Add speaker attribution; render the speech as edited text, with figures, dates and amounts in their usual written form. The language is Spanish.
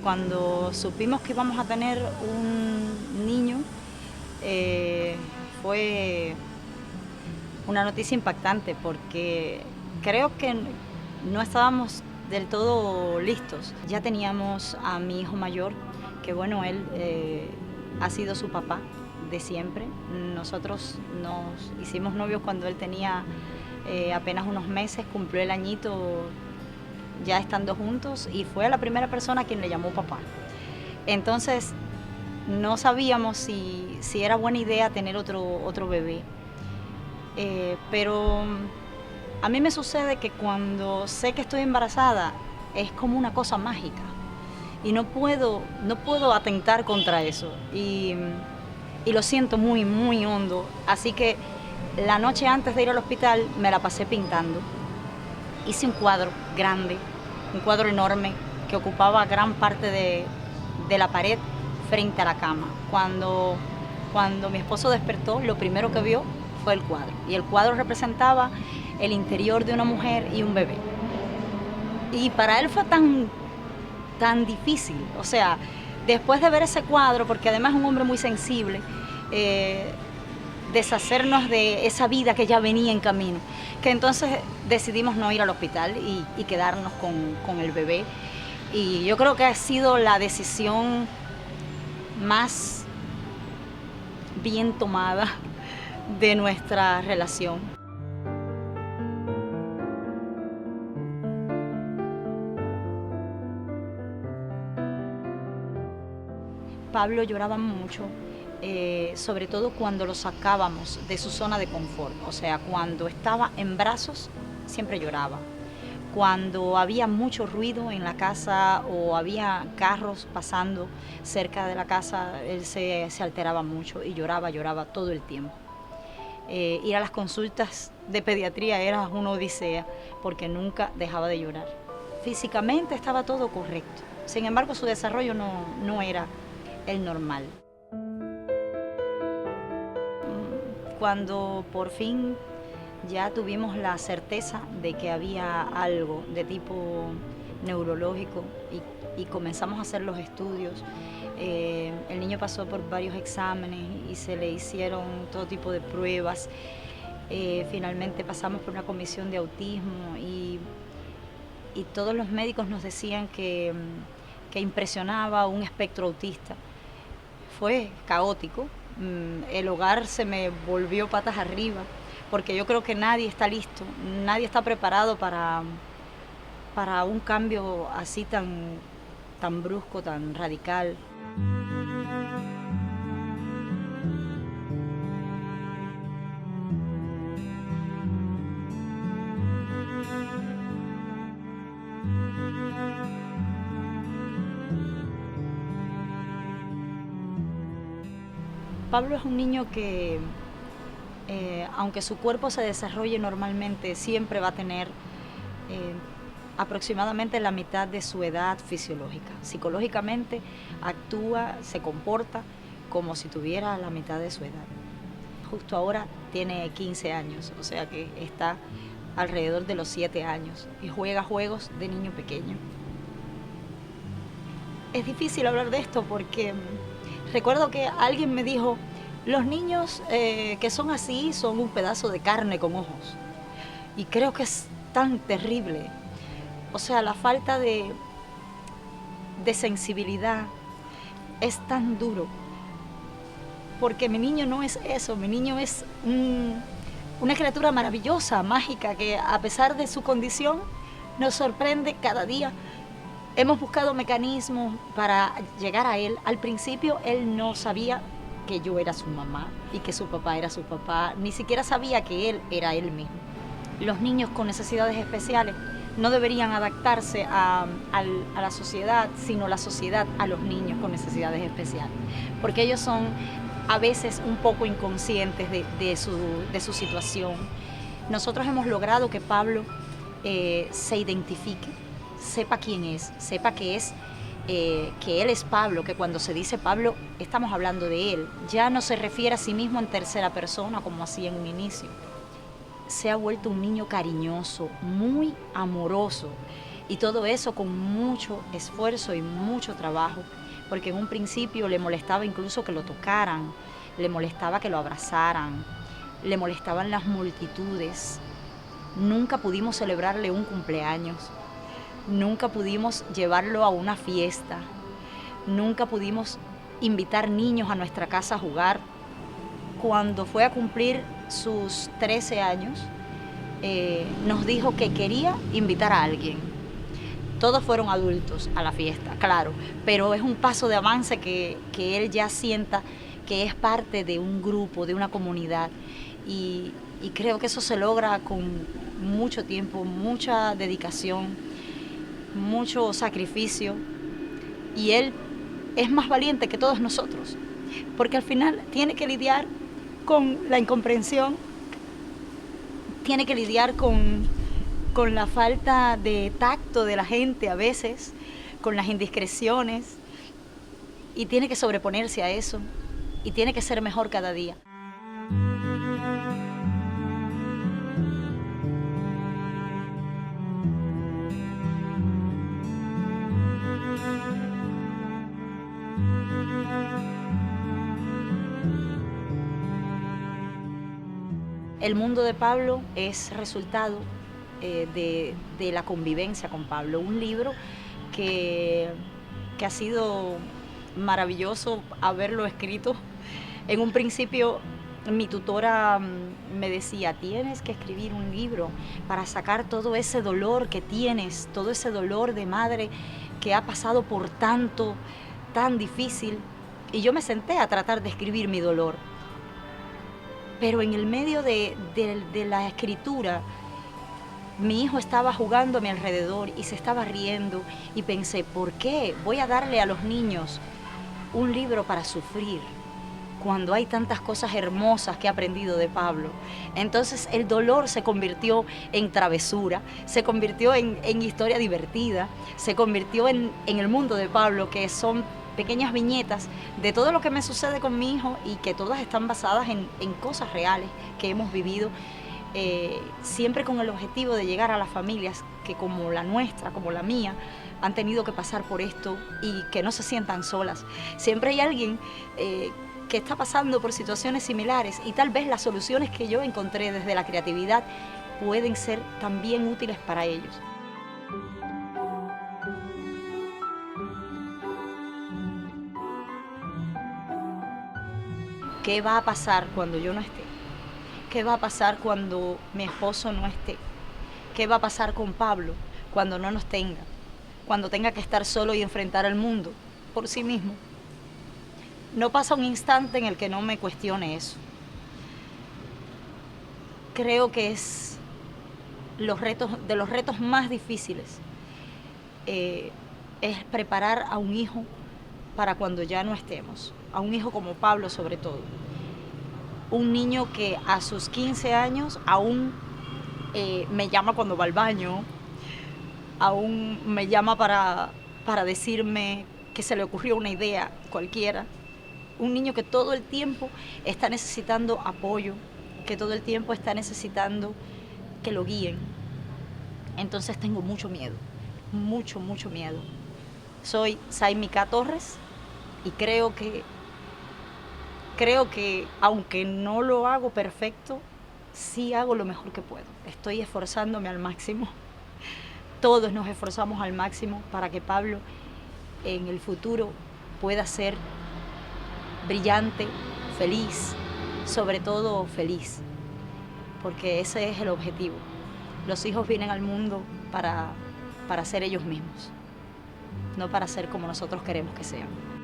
Speaker 1: Cuando supimos que íbamos a tener un niño, fue una noticia impactante porque creo que no estábamos del todo listos. Ya teníamos a mi hijo mayor, que bueno, él ha sido su papá de siempre. Nosotros nos hicimos novios cuando él tenía apenas unos meses, cumplió el añito ya estando juntos y fue la primera persona a quien le llamó papá. Entonces no sabíamos si era buena idea tener otro bebé. Pero a mí me sucede que cuando sé que estoy embarazada es como una cosa mágica y no puedo atentar contra eso y lo siento muy, muy hondo. Así que la noche antes de ir al hospital me la pasé pintando. Hice un cuadro grande, un cuadro enorme que ocupaba gran parte de la pared frente a la cama. Cuando mi esposo despertó, lo primero que vio fue el cuadro. Y el cuadro representaba el interior de una mujer y un bebé. Y para él fue tan difícil. O sea, después de ver ese cuadro, porque además es un hombre muy sensible, deshacernos de esa vida que ya venía en camino, que entonces decidimos no ir al hospital y quedarnos con el bebé. Y yo creo que ha sido la decisión más bien tomada de nuestra relación. Pablo lloraba mucho, sobre todo cuando lo sacábamos de su zona de confort. O sea, cuando estaba en brazos, siempre lloraba. Cuando había mucho ruido en la casa o había carros pasando cerca de la casa, él se alteraba mucho y lloraba todo el tiempo. Ir a las consultas de pediatría era una odisea porque nunca dejaba de llorar. Físicamente estaba todo correcto, sin embargo su desarrollo no era el normal. Cuando por fin ya tuvimos la certeza de que había algo de tipo neurológico y comenzamos a hacer los estudios, el niño pasó por varios exámenes y se le hicieron todo tipo de pruebas. Finalmente pasamos por una comisión de autismo y todos los médicos nos decían que impresionaba un espectro autista. Fue caótico, el hogar se me volvió patas arriba, porque yo creo que nadie está listo, nadie está preparado para un cambio así tan brusco, tan radical. Pablo es un niño que, aunque su cuerpo se desarrolle normalmente, siempre va a tener aproximadamente la mitad de su edad fisiológica. Psicológicamente actúa, se comporta como si tuviera la mitad de su edad. Justo ahora tiene 15 años, o sea que está alrededor de los 7 años y juega juegos de niño pequeño. Es difícil hablar de esto porque recuerdo que alguien me dijo, los niños que son así son un pedazo de carne con ojos. Y creo que es tan terrible. O sea, la falta de sensibilidad es tan duro. Porque mi niño no es eso, mi niño es una criatura maravillosa, mágica, que a pesar de su condición nos sorprende cada día. Hemos buscado mecanismos para llegar a él. Al principio él no sabía que yo era su mamá y que su papá era su papá, ni siquiera sabía que él era él mismo. Los niños con necesidades especiales no deberían adaptarse a la sociedad, sino la sociedad a los niños con necesidades especiales, porque ellos son a veces un poco inconscientes de su situación. Nosotros hemos logrado que Pablo se identifique, sepa quién es, sepa que él es Pablo, que cuando se dice Pablo estamos hablando de él. Ya no se refiere a sí mismo en tercera persona como hacía en un inicio. se ha vuelto un niño cariñoso, muy amoroso, y todo eso con mucho esfuerzo y mucho trabajo, porque en un principio le molestaba incluso que lo tocaran, le molestaba que lo abrazaran, le molestaban las multitudes. Nunca pudimos celebrarle un cumpleaños, nunca pudimos llevarlo a una fiesta, nunca pudimos invitar niños a nuestra casa a jugar. Cuando fue a cumplir sus 13 años, nos dijo que quería invitar a alguien. Todos fueron adultos a la fiesta, claro, pero es un paso de avance que él ya sienta que es parte de un grupo, de una comunidad, y creo que eso se logra con mucho tiempo, mucha dedicación, mucho sacrificio, y él es más valiente que todos nosotros, porque al final tiene que lidiar con la incomprensión, tiene que lidiar con la falta de tacto de la gente a veces, con las indiscreciones, y tiene que sobreponerse a eso, y tiene que ser mejor cada día. El mundo de Pablo es resultado de la convivencia con Pablo, un libro que ha sido maravilloso haberlo escrito. En un principio mi tutora me decía, tienes que escribir un libro para sacar todo ese dolor que tienes, todo ese dolor de madre que ha pasado por tanto, tan difícil. Y yo me senté a tratar de escribir mi dolor. Pero en el medio de la escritura, mi hijo estaba jugando a mi alrededor y se estaba riendo, y pensé, ¿por qué voy a darle a los niños un libro para sufrir cuando hay tantas cosas hermosas que he aprendido de Pablo? Entonces el dolor se convirtió en travesura, se convirtió en historia divertida, se convirtió en el mundo de Pablo, que son pequeñas viñetas de todo lo que me sucede con mi hijo, y que todas están basadas en cosas reales que hemos vivido, siempre con el objetivo de llegar a las familias que, como la nuestra, como la mía, han tenido que pasar por esto y que no se sientan solas. Siempre hay alguien que está pasando por situaciones similares, y tal vez las soluciones que yo encontré desde la creatividad pueden ser también útiles para ellos. ¿Qué va a pasar cuando yo no esté? ¿Qué va a pasar cuando mi esposo no esté? ¿Qué va a pasar con Pablo cuando no nos tenga? Cuando tenga que estar solo y enfrentar el mundo por sí mismo. No pasa un instante en el que no me cuestione eso. Creo que es de los retos más difíciles, es preparar a un hijo para cuando ya no estemos, a un hijo como Pablo sobre todo. Un niño que a sus 15 años aún me llama cuando va al baño, aún me llama para decirme que se le ocurrió una idea cualquiera. Un niño que todo el tiempo está necesitando apoyo, que todo el tiempo está necesitando que lo guíen. Entonces tengo mucho miedo, mucho, mucho miedo. Soy Saimika Torres y creo que aunque no lo hago perfecto, sí hago lo mejor que puedo. Estoy esforzándome al máximo. Todos nos esforzamos al máximo para que Pablo en el futuro pueda ser brillante, feliz, sobre todo feliz, porque ese es el objetivo. Los hijos vienen al mundo para ser ellos mismos, no para ser como nosotros queremos que sean.